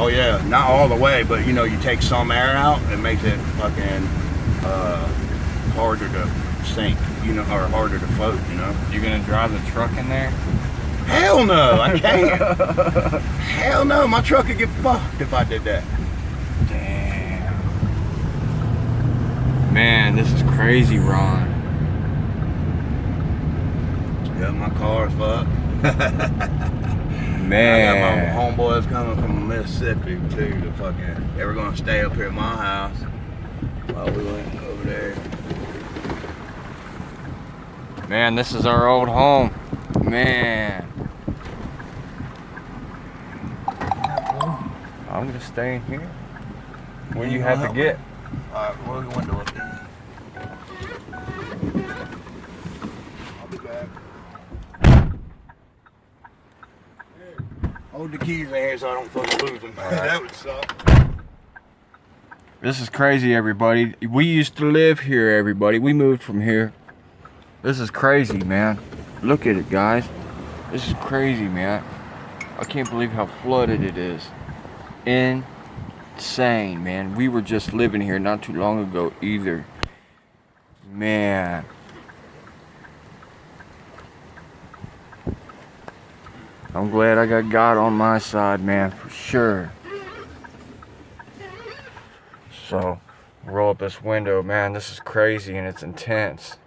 Oh yeah, not all the way, but you know, you take some air out, it makes it fucking harder to sink, you know, or harder to float, you know. You gonna drive the truck in there? Hell no, I can't. Hell no, my truck would get fucked if I did that. Damn. Man, this is crazy, Ron. Yeah, my car's fucked. Man. I got my homeboys coming from Mississippi too. To fucking, they were gonna stay up here at my house while we went over there. Man, this is our old home. Man. I'm gonna stay in here. What do you have to get? Alright, roll your window up there. I'll be back. Hold the keys in here so I don't fucking lose them. Right. That would suck. This is crazy, everybody. We used to live here, everybody. We moved from here. This is crazy, man. Look at it, guys. This is crazy, man. I can't believe how flooded it is. Insane, man. We were just living here not too long ago either. Man. I'm glad I got God on my side, man, for sure. So, roll up this window, man. This is crazy and it's intense.